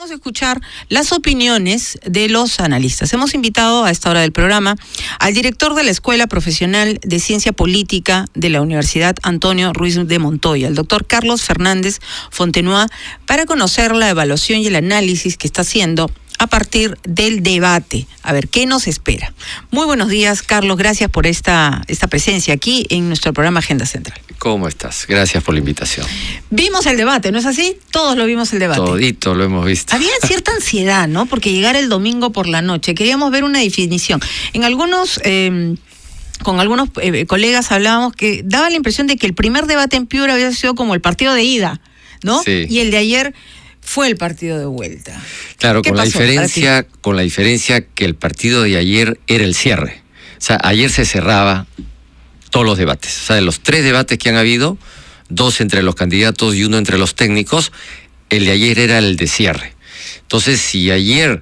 Vamos a escuchar las opiniones de los analistas. Hemos invitado a esta hora del programa al director de la Escuela Profesional de Ciencia Política de la Universidad Antonio Ruiz de Montoya, el doctor Carlos Fernández Fontenoy, para conocer la evaluación y el análisis que está haciendo a partir del debate. A ver, ¿qué nos espera? Muy buenos días, Carlos. Gracias por esta presencia aquí en nuestro programa Agenda Central. ¿Cómo estás? Gracias por la invitación. Vimos el debate, ¿no es así? Todos lo vimos el debate. Todito lo hemos visto. Había cierta ansiedad, ¿no? Porque llegar el domingo por la noche, queríamos ver una definición. En algunos... con algunos colegas hablábamos que daba la impresión de que el primer debate en Piura había sido como el partido de ida, ¿no? Sí. Y el de ayer fue el partido de vuelta. Claro, con la diferencia que el partido de ayer era el cierre. O sea, ayer se cerraba todos los debates. O sea, de los 3 debates que han habido, 2 entre los candidatos y 1 entre los técnicos, el de ayer era el de cierre. Entonces, si ayer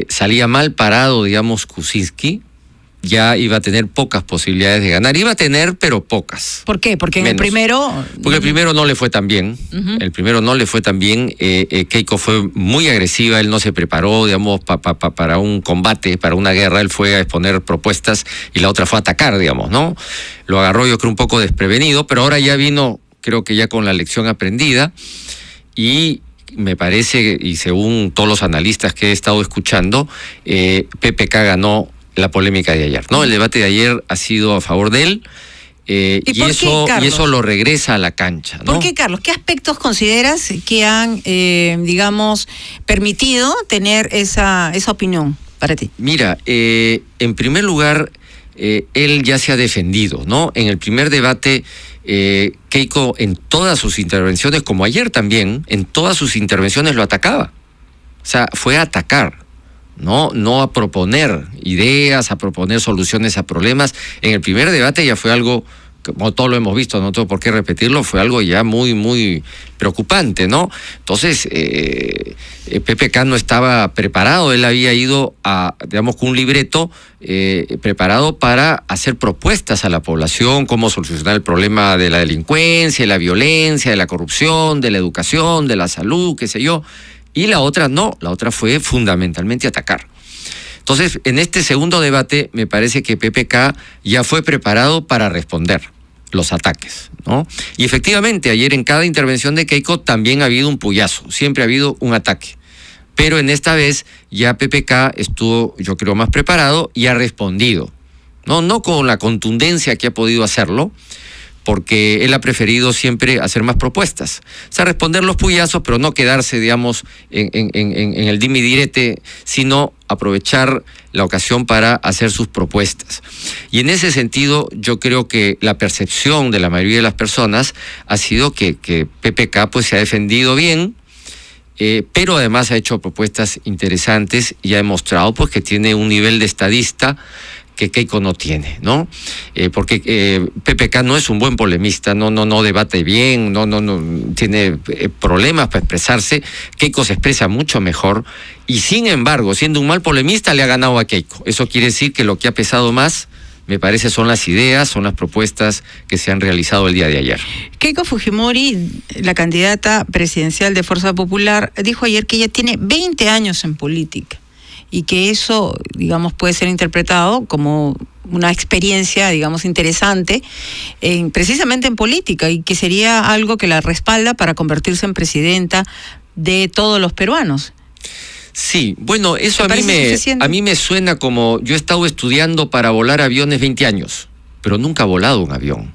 salía mal parado, digamos, Kuczynski, ya iba a tener pocas posibilidades de ganar. Iba a tener, pero pocas. ¿Por qué? Porque en menos. el primero... Porque el primero no le fue tan bien. El primero no le fue tan bien. Keiko fue muy agresiva, él no se preparó, digamos, para un combate, para una guerra. Él fue a exponer propuestas y la otra fue a atacar, digamos, ¿no? Lo agarró, yo creo, un poco desprevenido, pero ahora ya vino, creo que ya con la lección aprendida, y me parece, y según todos los analistas que he estado escuchando, PPK ganó la polémica de ayer, ¿no? El debate de ayer ha sido a favor de él, y eso lo regresa a la cancha, ¿no? ¿Por qué, Carlos? ¿Qué aspectos consideras que han, digamos, permitido tener esa opinión para ti? Mira, en primer lugar, él ya se ha defendido, ¿no? En el primer debate, Keiko, en todas sus intervenciones, como ayer también, en todas sus intervenciones lo atacaba. O sea, fue a atacar. No a proponer ideas, a proponer soluciones a problemas. En el primer debate ya fue algo, como todos lo hemos visto, no tengo por qué repetirlo, fue algo ya muy, muy preocupante, ¿no? Entonces, PPK no estaba preparado, él había ido digamos, con un libreto preparado para hacer propuestas a la población, cómo solucionar el problema de la delincuencia, de la violencia, de la corrupción, de la educación, de la salud, qué sé yo. Y la otra no, la otra fue fundamentalmente atacar. Entonces, en este segundo debate, me parece que PPK ya fue preparado para responder los ataques, ¿no? Y efectivamente, ayer en cada intervención de Keiko también ha habido un puyazo, siempre ha habido un ataque. Pero en esta vez ya PPK estuvo, yo creo, más preparado y ha respondido, no con la contundencia que ha podido hacerlo, porque él ha preferido siempre hacer más propuestas. O sea, responder los puyazos, pero no quedarse, digamos, en el dime y direte, sino aprovechar la ocasión para hacer sus propuestas. Y en ese sentido, yo creo que la percepción de la mayoría de las personas ha sido que PPK pues, se ha defendido bien, pero además ha hecho propuestas interesantes y ha demostrado pues, que tiene un nivel de estadista que Keiko no tiene, ¿no? Porque PPK no es un buen polemista, no debate bien, no tiene problemas para expresarse. Keiko se expresa mucho mejor y, sin embargo, siendo un mal polemista, le ha ganado a Keiko. Eso quiere decir que lo que ha pesado más, me parece, son las ideas, son las propuestas que se han realizado el día de ayer. Keiko Fujimori, la candidata presidencial de Fuerza Popular, dijo ayer que ella tiene 20 años en política, y que eso, digamos, puede ser interpretado como una experiencia, digamos, interesante, precisamente en política, y que sería algo que la respalda para convertirse en presidenta de todos los peruanos. Sí, bueno, eso a mí me suena como, yo he estado estudiando para volar aviones 20 años, pero nunca he volado un avión,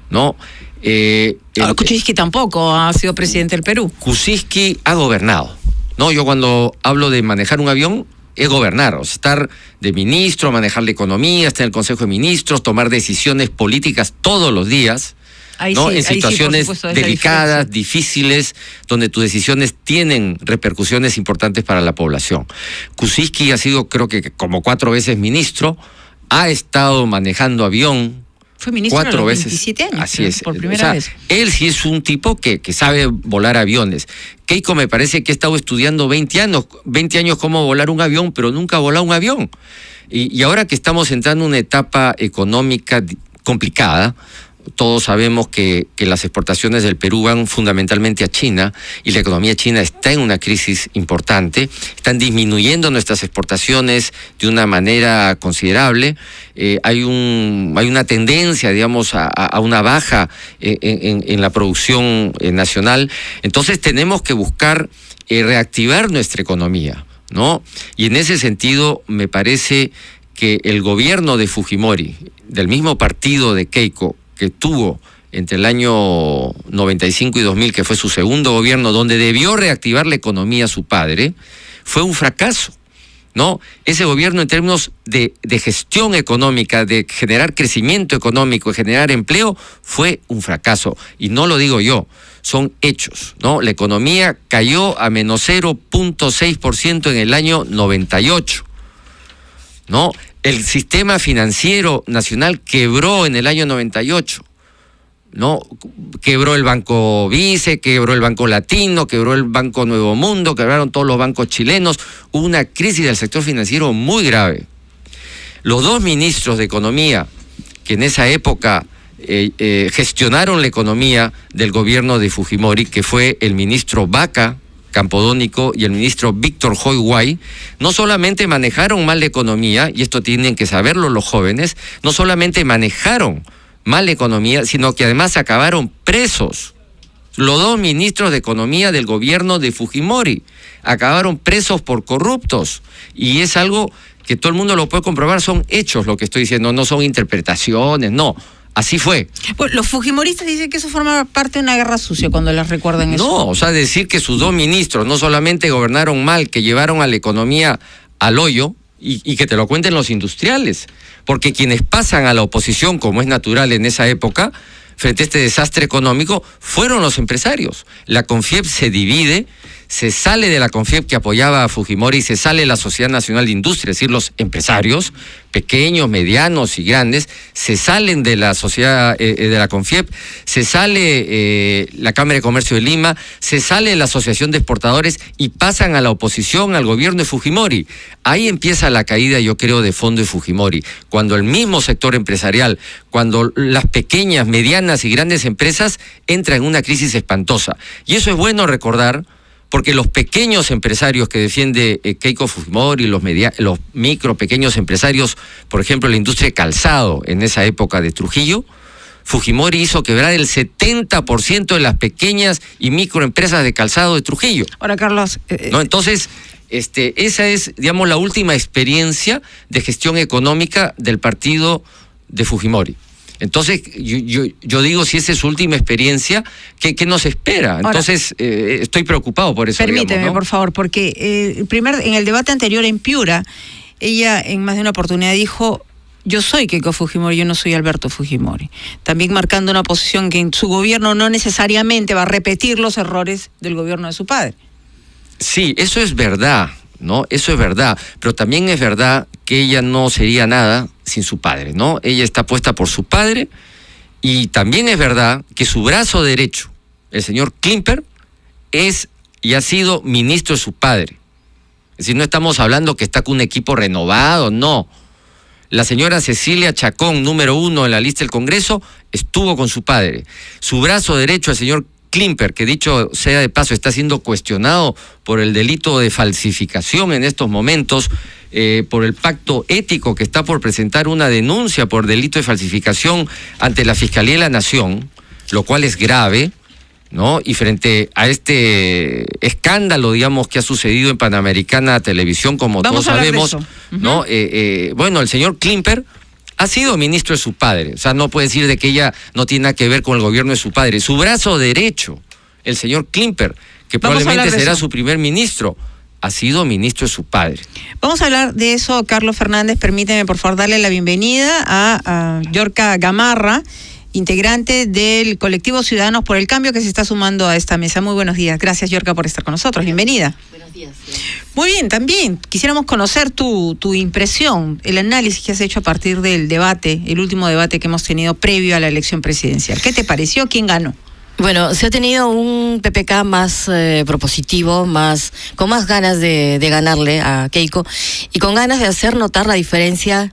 ¿no? Kuczynski tampoco ha sido presidente del Perú. Kuczynski ha gobernado, ¿no? Yo cuando hablo de manejar un avión, es gobernar, o sea, estar de ministro, manejar la economía, estar en el Consejo de Ministros, tomar decisiones políticas todos los días, ¿no? En situaciones delicadas, difíciles, donde tus decisiones tienen repercusiones importantes para la población. Kuczynski ha sido, creo que como 4 veces ministro, ha estado manejando avión. Fue ministro 4 a los 27 años, así es. Por primera vez. Él sí es un tipo que sabe volar aviones. Keiko me parece que ha estado estudiando 20 años cómo volar un avión, pero nunca ha volado un avión. Y ahora que estamos entrando en una etapa económica complicada, todos sabemos que las exportaciones del Perú van fundamentalmente a China y la economía china está en una crisis importante. Están disminuyendo nuestras exportaciones de una manera considerable. Hay una tendencia, digamos, a una baja en la producción nacional. Entonces tenemos que buscar reactivar nuestra economía, ¿no? Y en ese sentido me parece que el gobierno de Fujimori, del mismo partido de Keiko, que tuvo entre el año 95 y 2000, que fue su segundo gobierno, donde debió reactivar la economía su padre, fue un fracaso, ¿no? Ese gobierno, en términos de gestión económica, de generar crecimiento económico, de generar empleo, fue un fracaso. Y no lo digo yo, son hechos, ¿no? La economía cayó a menos 0.6% en el año 98, ¿no? El sistema financiero nacional quebró en el año 98, ¿no? Quebró el Banco Vice, quebró el Banco Latino, quebró el Banco Nuevo Mundo, quebraron todos los bancos chilenos. Hubo una crisis del sector financiero muy grave. Los dos ministros de Economía que en esa época gestionaron la economía del gobierno de Fujimori, que fue el ministro Vaca Campodónico y el ministro Víctor Joy Guay, no solamente manejaron mal la economía, y esto tienen que saberlo los jóvenes, no solamente manejaron mal la economía, sino que además acabaron presos. Los dos ministros de Economía del gobierno de Fujimori acabaron presos por corruptos, y es algo que todo el mundo lo puede comprobar, son hechos lo que estoy diciendo, no son interpretaciones, no. Así fue. Pues los fujimoristas dicen que eso forma parte de una guerra sucia cuando les recuerdan eso. No, o sea, decir que sus dos ministros no solamente gobernaron mal, que llevaron a la economía al hoyo, y que te lo cuenten los industriales, porque quienes pasan a la oposición, como es natural en esa época, frente a este desastre económico, fueron los empresarios. La CONFIEP se divide, se sale de la CONFIEP que apoyaba a Fujimori y se sale la Sociedad Nacional de Industria, es decir, los empresarios, pequeños, medianos y grandes, se salen de la sociedad, de la CONFIEP, se sale la Cámara de Comercio de Lima, se sale la Asociación de Exportadores y pasan a la oposición al gobierno de Fujimori. Ahí empieza la caída, yo creo, de fondo de Fujimori, cuando el mismo sector empresarial, cuando las pequeñas, medianas y grandes empresas entran en una crisis espantosa. Y eso es bueno recordar, porque los pequeños empresarios que defiende Keiko Fujimori, los micro, pequeños empresarios, por ejemplo, la industria de calzado en esa época de Trujillo, Fujimori hizo quebrar el 70% de las pequeñas y microempresas de calzado de Trujillo. Ahora, Carlos... ¿no? Entonces, esa es, digamos, la última experiencia de gestión económica del partido de Fujimori. Entonces, yo digo, si esa es su última experiencia, ¿qué nos espera? Entonces, estoy preocupado por eso. Permíteme, digamos, ¿no? por favor, porque en el debate anterior en Piura, ella en más de una oportunidad dijo: yo soy Keiko Fujimori, yo no soy Alberto Fujimori. También marcando una posición que en su gobierno no necesariamente va a repetir los errores del gobierno de su padre. Sí, eso es verdad, ¿no? Eso es verdad, pero también es verdad que ella no sería nada sin su padre, ¿no? Ella está puesta por su padre, y también es verdad que su brazo derecho, el señor Klimper, es y ha sido ministro de su padre. Es decir, no estamos hablando que está con un equipo renovado, no. La señora Cecilia Chacón, número 1 en la lista del Congreso, estuvo con su padre. Su brazo derecho, el señor Klimper, que dicho sea de paso está siendo cuestionado por el delito de falsificación en estos momentos, por el pacto ético, que está por presentar una denuncia por delito de falsificación ante la Fiscalía de la Nación, lo cual es grave, ¿no? Y frente a este escándalo, digamos, que ha sucedido en Panamericana Televisión, como todos sabemos, ¿no? Bueno, el señor Klimper ha sido ministro de su padre, o sea, no puede decir de que ella no tiene nada que ver con el gobierno de su padre. Su brazo derecho, el señor Klimper, que probablemente será su primer ministro, ha sido ministro de su padre. Vamos a hablar de eso, Carlos Fernández. Permíteme, por favor, darle la bienvenida a Yorka Gamarra, integrante del colectivo Ciudadanos por el Cambio, que se está sumando a esta mesa. Muy buenos días. Gracias, Yorka, por estar con nosotros. Bienvenida. Buenos días. Muy bien, también quisiéramos conocer tu impresión, el análisis que has hecho a partir del debate, el último debate que hemos tenido previo a la elección presidencial. ¿Qué te pareció? ¿Quién ganó? Bueno, se ha tenido un PPK más propositivo, con más ganas de ganarle a Keiko y con ganas de hacer notar las diferencias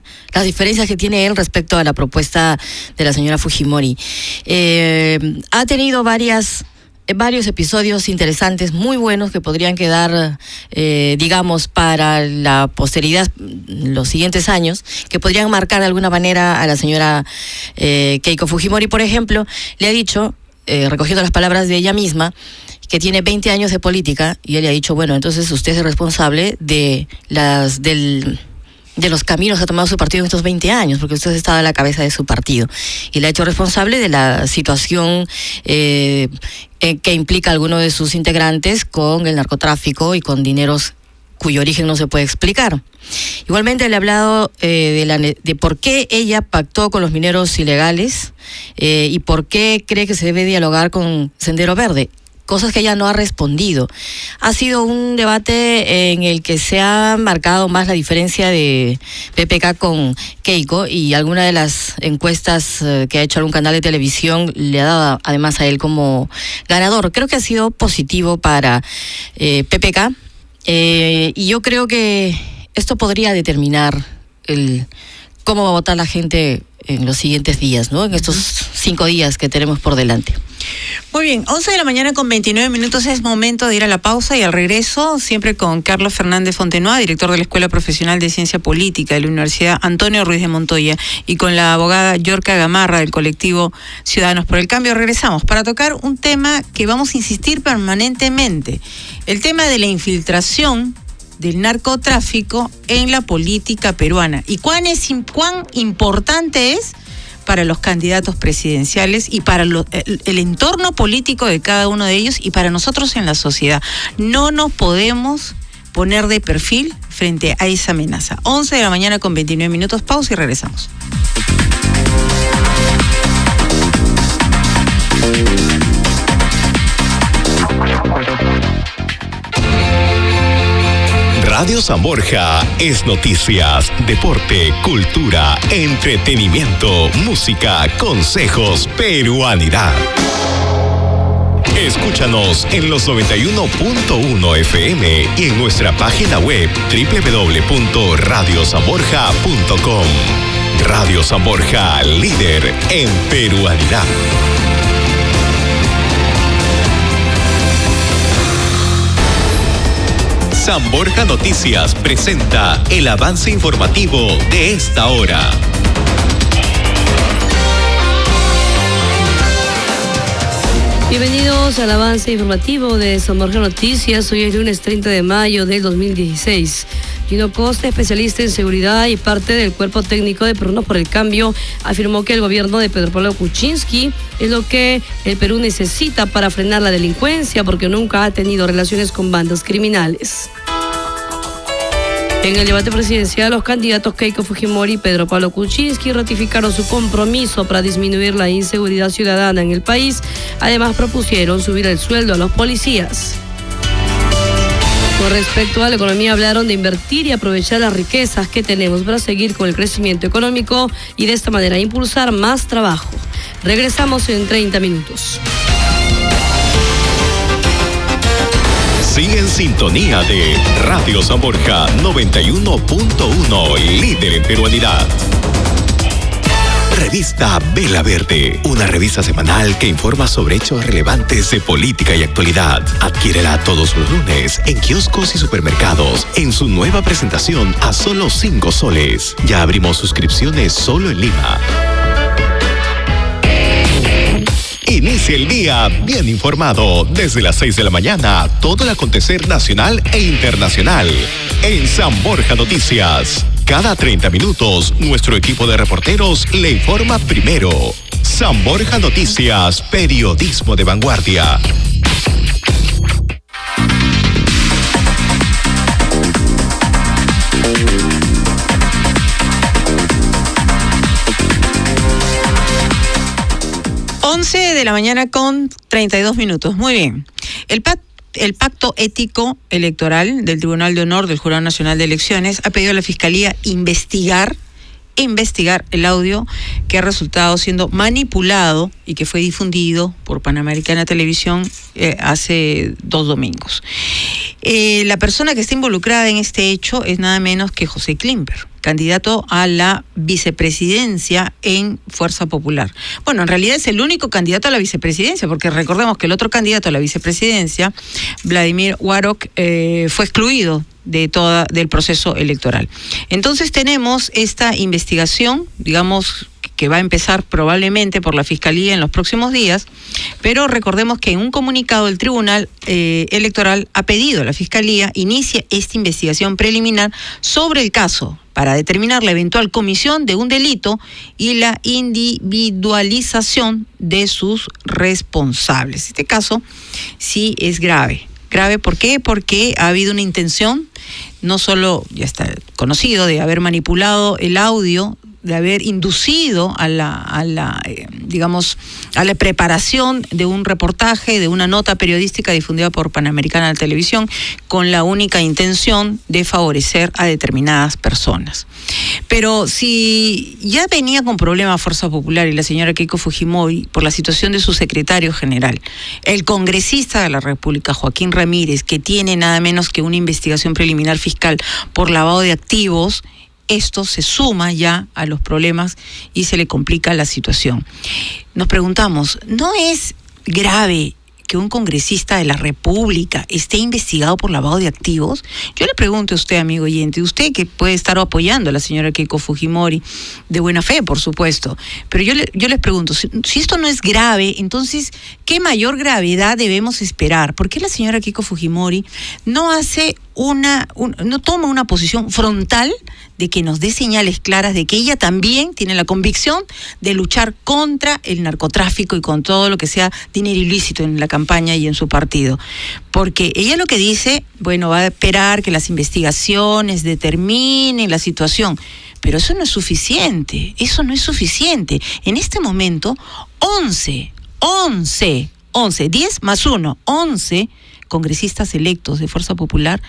que tiene él respecto a la propuesta de la señora Fujimori. Ha tenido varios episodios interesantes, muy buenos, que podrían quedar, digamos, para la posteridad, los siguientes años, que podrían marcar de alguna manera a la señora Keiko Fujimori. Por ejemplo, le ha dicho, recogiendo las palabras de ella misma, que tiene 20 años de política, y él le ha dicho, bueno, entonces usted es responsable de los caminos que ha tomado su partido en estos 20 años, porque usted ha estado a la cabeza de su partido, y le ha hecho responsable de la situación que implica a alguno de sus integrantes con el narcotráfico y con dineros cuyo origen no se puede explicar. Igualmente le ha hablado de por qué ella pactó con los mineros ilegales y por qué cree que se debe dialogar con Sendero Verde, cosas que ella no ha respondido. Ha sido un debate en el que se ha marcado más la diferencia de PPK con Keiko, y alguna de las encuestas que ha hecho algún canal de televisión le ha dado además a él como ganador. Creo que ha sido positivo para PPK. Y yo creo que esto podría determinar cómo va a votar la gente en los siguientes días, ¿no? En estos 5 días que tenemos por delante. Muy bien, 11 de la mañana con 29 minutos, es momento de ir a la pausa, y al regreso, siempre con Carlos Fernández Fontenoy, director de la Escuela Profesional de Ciencia Política de la Universidad Antonio Ruiz de Montoya, y con la abogada Yorka Gamarra del colectivo Ciudadanos por el Cambio. Regresamos para tocar un tema que vamos a insistir permanentemente, el tema de la infiltración del narcotráfico en la política peruana, y cuán importante es para los candidatos presidenciales y para el entorno político de cada uno de ellos, y para nosotros en la sociedad. No nos podemos poner de perfil frente a esa amenaza. 11 de la mañana con 29 minutos, pausa y regresamos. Radio San Borja es noticias, deporte, cultura, entretenimiento, música, consejos, peruanidad. Escúchanos en los 91.1 FM y en nuestra página web www.radiosanborja.com. Radio San Borja, líder en peruanidad. San Borja Noticias presenta el avance informativo de esta hora. Bienvenidos al avance informativo de San Borja Noticias. Hoy es lunes 30 de mayo del 2016. Gino Costa, especialista en seguridad y parte del cuerpo técnico de Peruanos por el Cambio, afirmó que el gobierno de Pedro Pablo Kuczynski es lo que el Perú necesita para frenar la delincuencia, porque nunca ha tenido relaciones con bandas criminales. En el debate presidencial, los candidatos Keiko Fujimori y Pedro Pablo Kuczynski ratificaron su compromiso para disminuir la inseguridad ciudadana en el país. Además, propusieron subir el sueldo a los policías. Con respecto a la economía, hablaron de invertir y aprovechar las riquezas que tenemos para seguir con el crecimiento económico y de esta manera impulsar más trabajo. Regresamos en 30 minutos. Sigue en sintonía de Radio San Borja 91.1, líder en peruanidad. Revista Vela Verde, una revista semanal que informa sobre hechos relevantes de política y actualidad. Adquiérela todos los lunes en kioscos y supermercados en su nueva presentación a solo 5 soles. Ya abrimos suscripciones solo en Lima. Inicia el día bien informado. Desde las 6 de la mañana, todo el acontecer nacional e internacional en San Borja Noticias. Cada 30 minutos, nuestro equipo de reporteros le informa primero. San Borja Noticias, periodismo de vanguardia. De la mañana con 32 minutos. Muy bien. El Pacto Ético Electoral del Tribunal de Honor del Jurado Nacional de Elecciones ha pedido a la Fiscalía investigar investigar el audio que ha resultado siendo manipulado y que fue difundido por Panamericana Televisión hace 2 domingos. La persona que está involucrada en este hecho es nada menos que José Klimper, candidato a la vicepresidencia en Fuerza Popular. Bueno, en realidad es el único candidato a la vicepresidencia, porque recordemos que el otro candidato a la vicepresidencia, Vladimir Warok, fue excluido del proceso electoral. Entonces tenemos esta investigación, digamos, que va a empezar probablemente por la Fiscalía en los próximos días, pero recordemos que en un comunicado el Tribunal Electoral ha pedido a la Fiscalía inicie esta investigación preliminar sobre el caso para determinar la eventual comisión de un delito y la individualización de sus responsables. Este caso sí es grave. Grave, ¿por qué? Porque ha habido una intención, no solo, ya está conocido, de haber manipulado el audio, de haber inducido a la preparación de un reportaje, de una nota periodística difundida por Panamericana Televisión, con la única intención de favorecer a determinadas personas. Pero si ya venía con problemas Fuerza Popular y la señora Keiko Fujimori por la situación de su secretario general, el congresista de la República, Joaquín Ramírez, que tiene nada menos que una investigación preliminar fiscal por lavado de activos, esto se suma ya a los problemas y se le complica la situación. Nos preguntamos, ¿no es grave que un congresista de la República esté investigado por lavado de activos? Yo le pregunto a usted, amigo oyente, usted que puede estar apoyando a la señora Keiko Fujimori, de buena fe, por supuesto, pero yo les pregunto, si esto no es grave, entonces, ¿qué mayor gravedad debemos esperar? ¿Por qué la señora Keiko Fujimori no hace no toma una posición frontal de que nos dé señales claras de que ella también tiene la convicción de luchar contra el narcotráfico y con todo lo que sea dinero ilícito en la campaña y en su partido? Porque ella lo que dice, bueno, va a esperar que las investigaciones determinen la situación, pero eso no es suficiente, En este momento, 10 más 1, 11 congresistas electos de Fuerza Popular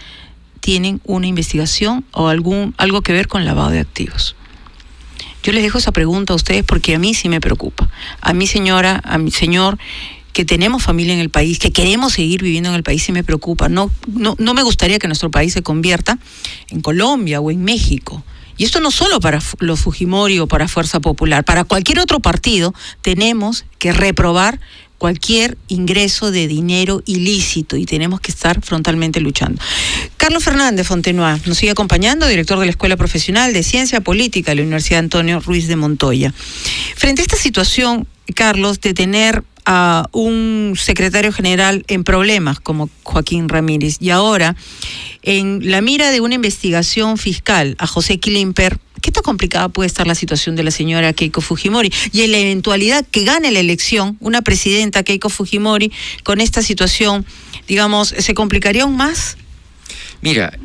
tienen una investigación o algo que ver con lavado de activos. Yo les dejo esa pregunta a ustedes porque a mí sí me preocupa. A mi señora, a mi señor, que tenemos familia en el país, que queremos seguir viviendo en el país, sí me preocupa. No me gustaría que nuestro país se convierta en Colombia o en México. Y esto no solo para los Fujimori o para Fuerza Popular, para cualquier otro partido tenemos que reprobar cualquier ingreso de dinero ilícito y tenemos que estar frontalmente luchando. Carlos Fernández Fontenoy nos sigue acompañando, director de la Escuela Profesional de Ciencia Política de la Universidad Antonio Ruiz de Montoya. Frente a esta situación, Carlos, de tener a un secretario general en problemas como Joaquín Ramírez y ahora en la mira de una investigación fiscal a José Klimper, ¿qué tan complicada puede estar la situación de la señora Keiko Fujimori? Y en la eventualidad que gane la elección, una presidenta Keiko Fujimori, con esta situación, digamos, ¿se complicaría aún más? Mira,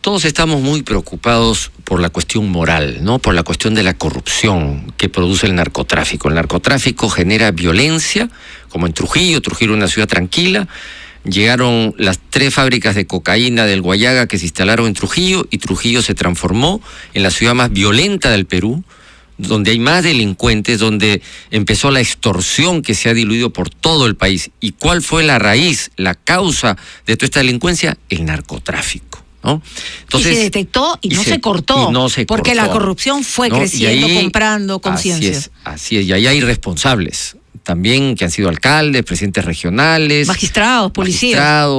todos estamos muy preocupados por la cuestión moral, ¿no? Por la cuestión de la corrupción que produce el narcotráfico. El narcotráfico genera violencia, como en Trujillo. Trujillo era una ciudad tranquila. Llegaron las 3 fábricas de cocaína del Guayaga que se instalaron en Trujillo y Trujillo se transformó en la ciudad más violenta del Perú, donde hay más delincuentes, donde empezó la extorsión que se ha diluido por todo el país. ¿Y cuál fue la raíz, la causa de toda esta delincuencia? El narcotráfico, ¿no? Entonces, y se detectó y no se cortó, porque la corrupción fue creciendo, comprando conciencia. Así es, y ahí hay responsables también que han sido alcaldes, presidentes regionales, magistrados, policías,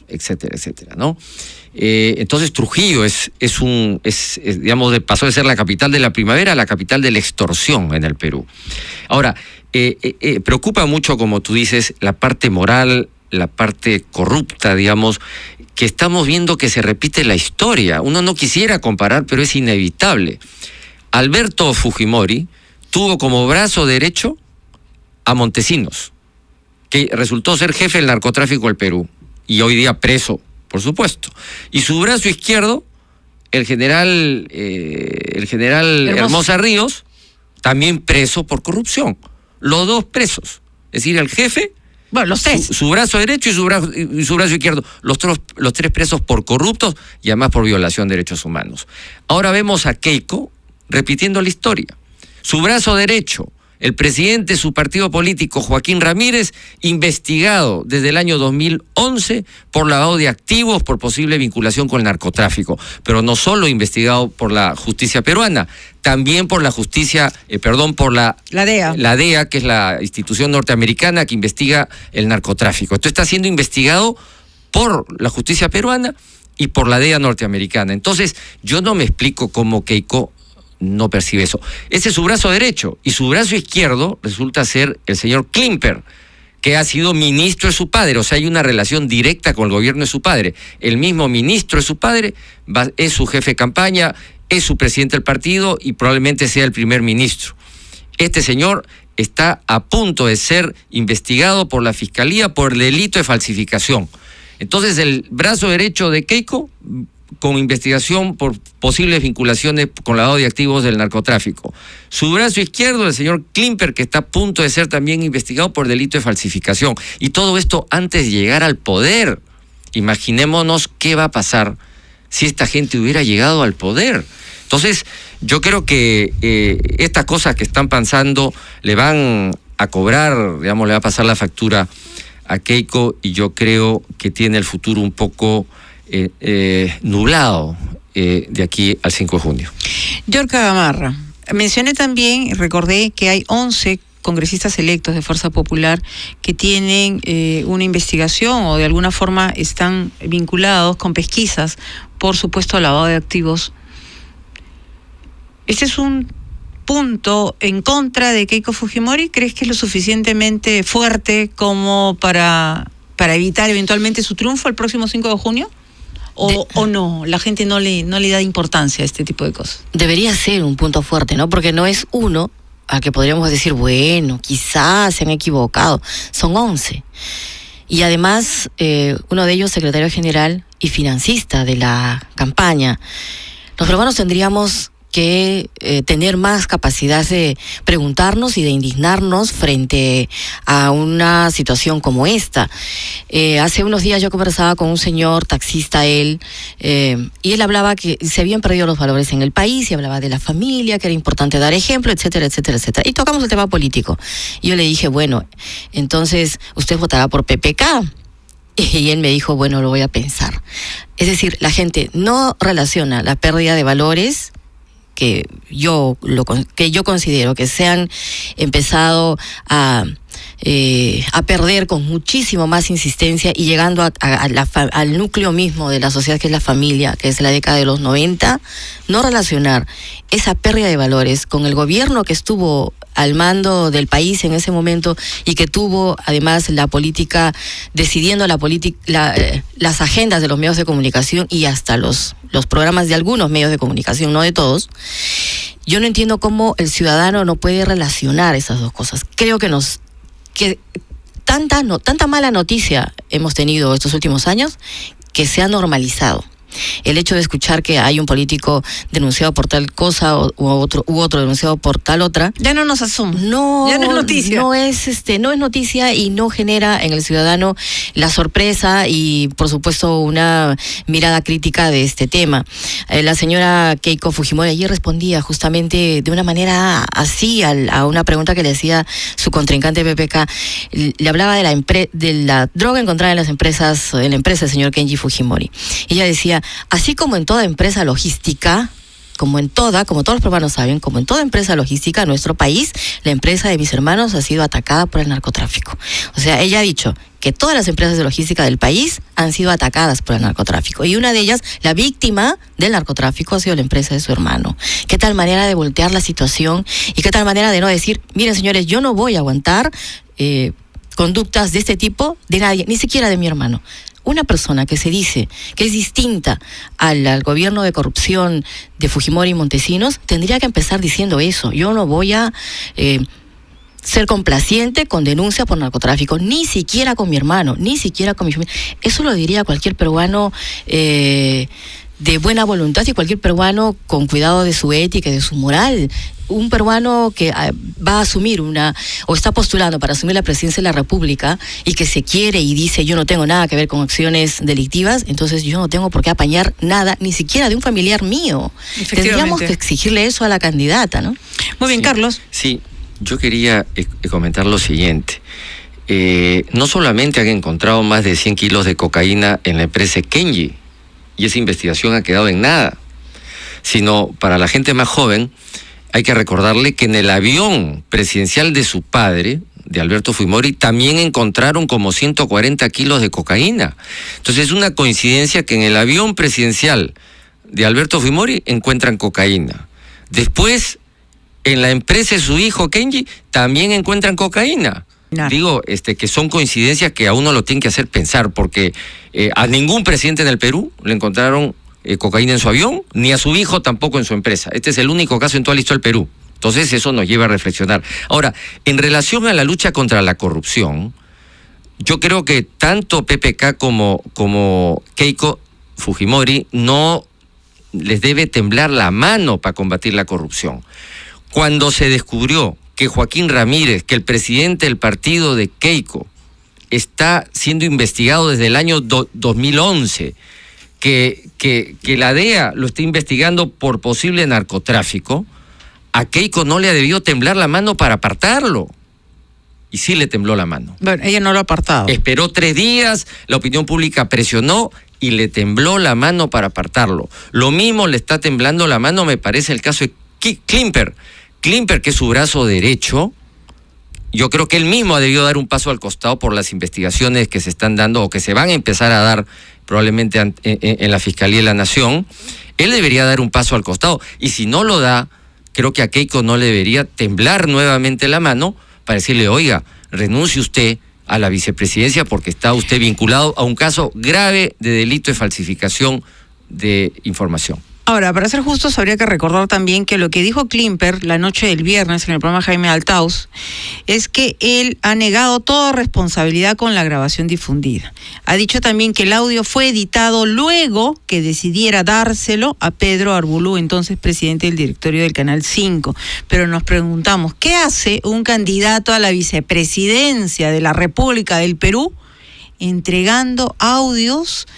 etcétera, etcétera, ¿no? Entonces Trujillo digamos, pasó de ser la capital de la primavera a la capital de la extorsión en el Perú. Ahora, preocupa mucho, como tú dices, la parte moral, la parte corrupta, digamos, que estamos viendo que se repite la historia. Uno no quisiera comparar, pero es inevitable. Alberto Fujimori tuvo como brazo derecho a Montesinos, que resultó ser jefe del narcotráfico del Perú y hoy día preso, por supuesto. Y su brazo izquierdo, el general Hermosa Ríos, también preso por corrupción. Los dos presos. Es decir, el jefe, bueno, los tres. Su brazo derecho y su brazo izquierdo, los 3 presos por corruptos y además por violación de derechos humanos. Ahora vemos a Keiko repitiendo la historia. Su brazo derecho, el presidente de su partido político, Joaquín Ramírez, investigado desde el año 2011 por lavado de activos, por posible vinculación con el narcotráfico. Pero no solo investigado por la justicia peruana, también por la justicia, por la DEA. La DEA, que es la institución norteamericana que investiga el narcotráfico. Esto está siendo investigado por la justicia peruana y por la DEA norteamericana. Entonces, yo no me explico cómo Keiko no percibe eso. Ese es su brazo derecho, y su brazo izquierdo resulta ser el señor Klimper, que ha sido ministro de su padre. O sea, hay una relación directa con el gobierno de su padre. El mismo ministro de su padre es su jefe de campaña, es su presidente del partido y probablemente sea el primer ministro. Este señor está a punto de ser investigado por la Fiscalía por delito de falsificación. Entonces, el brazo derecho de Keiko, con investigación por posibles vinculaciones con lavado de activos del narcotráfico. Su brazo izquierdo, el señor Klimper, que está a punto de ser también investigado por delito de falsificación. Y todo esto antes de llegar al poder. Imaginémonos qué va a pasar si esta gente hubiera llegado al poder. Entonces, yo creo que estas cosas que están pasando le van a cobrar, le va a pasar la factura a Keiko, y yo creo que tiene el futuro un poco nublado de aquí al 5 de junio. Yorka Gamarra, mencioné también, recordé que hay 11 congresistas electos de Fuerza Popular que tienen una investigación o de alguna forma están vinculados con pesquisas por supuesto lavado de activos. ¿Este es un punto en contra de Keiko Fujimori? ¿Crees que es lo suficientemente fuerte como para evitar eventualmente su triunfo el próximo 5 de junio? ¿O no? La gente no le da importancia a este tipo de cosas. Debería ser un punto fuerte, ¿no? Porque no es uno al que podríamos decir, bueno, quizás se han equivocado. Son 11. Y además, uno de ellos, secretario general y financista de la campaña. Los peruanos tendríamos que tener más capacidad de preguntarnos y de indignarnos frente a una situación como esta. Hace unos días yo conversaba con un señor taxista, y él hablaba que se habían perdido los valores en el país y hablaba de la familia, que era importante dar ejemplo, etcétera, etcétera, etcétera. Y tocamos el tema político. Y yo le dije, bueno, entonces usted votará por PPK. Y él me dijo, bueno, lo voy a pensar. Es decir, la gente no relaciona la pérdida de valores que yo considero que se han empezado a perder con muchísimo más insistencia y llegando al núcleo mismo de la sociedad, que es la familia, que es la década de los 90, no relacionar esa pérdida de valores con el gobierno que estuvo al mando del país en ese momento y que tuvo además la política, decidiendo las agendas de los medios de comunicación y hasta los programas de algunos medios de comunicación, no de todos. Yo no entiendo cómo el ciudadano no puede relacionar esas dos cosas. Creo que tanta mala noticia hemos tenido estos últimos años que se ha normalizado. El hecho de escuchar que hay un político denunciado por tal cosa u otro denunciado por tal otra, ya no nos asume. No, ya no es noticia. No es noticia y no genera en el ciudadano la sorpresa y por supuesto una mirada crítica de este tema. La señora Keiko Fujimori ayer respondía justamente de una manera así a una pregunta que le hacía su contrincante PPK. Le hablaba de la droga encontrada en la empresa del señor Kenji Fujimori. Ella decía, así como en toda empresa logística, como todos los peruanos saben, como en toda empresa logística en nuestro país, la empresa de mis hermanos ha sido atacada por el narcotráfico. O sea, ella ha dicho que todas las empresas de logística del país han sido atacadas por el narcotráfico. Y una de ellas, la víctima del narcotráfico, ha sido la empresa de su hermano. ¿Qué tal manera de voltear la situación? Y qué tal manera de no decir, miren señores, yo no voy a aguantar conductas de este tipo de nadie, ni siquiera de mi hermano. Una persona que se dice que es distinta al gobierno de corrupción de Fujimori y Montesinos tendría que empezar diciendo eso. Yo no voy a ser complaciente con denuncias por narcotráfico, ni siquiera con mi hermano, ni siquiera con mi familia. Eso lo diría cualquier peruano de buena voluntad y cualquier peruano con cuidado de su ética y de su moral. Un peruano que va a asumir o está postulando para asumir la presidencia de la República y que se quiere y dice yo no tengo nada que ver con acciones delictivas, entonces yo no tengo por qué apañar nada, ni siquiera de un familiar mío. Tendríamos que exigirle eso a la candidata, ¿no? Muy bien, Carlos. Sí, yo quería comentar lo siguiente. No solamente han encontrado más de 100 kilos de cocaína en la empresa Kenji, y esa investigación ha quedado en nada, sino para la gente más joven, hay que recordarle que en el avión presidencial de su padre, de Alberto Fujimori, también encontraron como 140 kilos de cocaína. Entonces es una coincidencia que en el avión presidencial de Alberto Fujimori encuentran cocaína. Después, en la empresa de su hijo Kenji, también encuentran cocaína. Nah. Digo, que son coincidencias que a uno lo tienen que hacer pensar, porque a ningún presidente en el Perú le encontraron cocaína en su avión, ni a su hijo tampoco en su empresa. Este es el único caso en toda la historia del Perú. Entonces eso nos lleva a reflexionar. Ahora, en relación a la lucha contra la corrupción, yo creo que tanto PPK como Keiko Fujimori no les debe temblar la mano para combatir la corrupción. Cuando se descubrió que Joaquín Ramírez, que el presidente del partido de Keiko, está siendo investigado desde el año 2011, que la DEA lo está investigando por posible narcotráfico, a Keiko no le ha debido temblar la mano para apartarlo. Y sí le tembló la mano. Bueno, ella no lo ha apartado. Esperó 3 días, la opinión pública presionó y le tembló la mano para apartarlo. Lo mismo le está temblando la mano, me parece, el caso de Klimper. Klimper, que es su brazo derecho, yo creo que él mismo ha debido dar un paso al costado por las investigaciones que se están dando o que se van a empezar a dar probablemente en la Fiscalía de la Nación. Él debería dar un paso al costado. Y si no lo da, creo que a Keiko no le debería temblar nuevamente la mano para decirle, oiga, renuncie usted a la vicepresidencia porque está usted vinculado a un caso grave de delito de falsificación de información. Ahora, para ser justos, habría que recordar también que lo que dijo Klimper la noche del viernes en el programa Jaime Altaus es que él ha negado toda responsabilidad con la grabación difundida. Ha dicho también que el audio fue editado luego que decidiera dárselo a Pedro Arbulú, entonces presidente del directorio del Canal 5. Pero nos preguntamos, ¿qué hace un candidato a la vicepresidencia de la República del Perú entregando audios,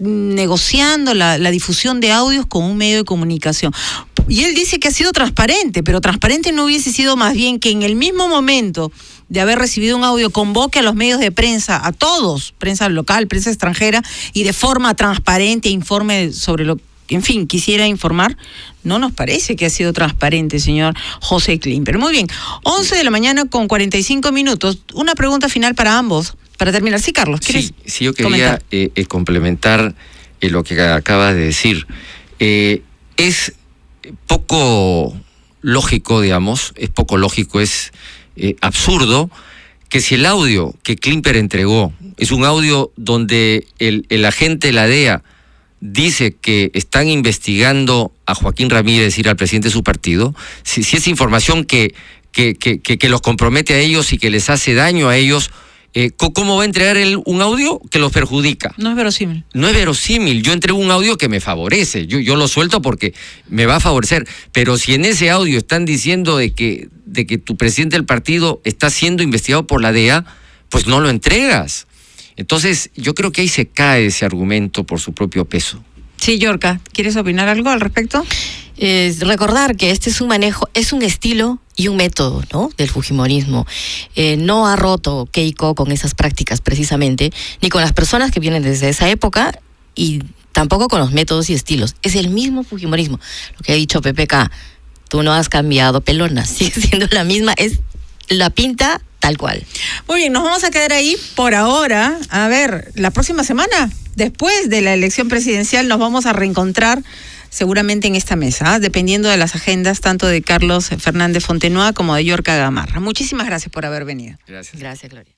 negociando la difusión de audios con un medio de comunicación? Y él dice que ha sido transparente, pero transparente no hubiese sido más bien que en el mismo momento de haber recibido un audio convoque a los medios de prensa, a todos, prensa local, prensa extranjera, y de forma transparente informe sobre lo que, en fin, quisiera informar. No nos parece que ha sido transparente, señor José Klimper. Muy bien, 11 de la mañana con 45 minutos. Una pregunta final para ambos. Para terminar, sí, Carlos, ¿quieres sí, yo quería complementar lo que acabas de decir. Es poco lógico, digamos, es absurdo que si el audio que Klimper entregó es un audio donde el agente de la DEA dice que están investigando a Joaquín Ramírez, es decir, al presidente de su partido, si es información que los compromete a ellos y que les hace daño a ellos, ¿cómo va a entregar él un audio que los perjudica? No es verosímil. No es verosímil. Yo entrego un audio que me favorece. Yo lo suelto porque me va a favorecer. Pero si en ese audio están diciendo de que tu presidente del partido está siendo investigado por la DEA, pues no lo entregas. Entonces, yo creo que ahí se cae ese argumento por su propio peso. Sí, Yorka, ¿quieres opinar algo al respecto? Recordar que este es un manejo, es un estilo y un método, ¿no?, del fujimorismo. No ha roto Keiko con esas prácticas precisamente, ni con las personas que vienen desde esa época y tampoco con los métodos y estilos. Es el mismo fujimorismo. Lo que ha dicho PPK, tú no has cambiado, pelona, sigue siendo la misma, es la pinta tal cual. Muy bien, nos vamos a quedar ahí por ahora. A ver, la próxima semana, después de la elección presidencial, nos vamos a reencontrar seguramente en esta mesa, dependiendo de las agendas tanto de Carlos Fernández Fontenoy como de Yorka Gamarra. Muchísimas gracias por haber venido. Gracias. Gracias, Gloria.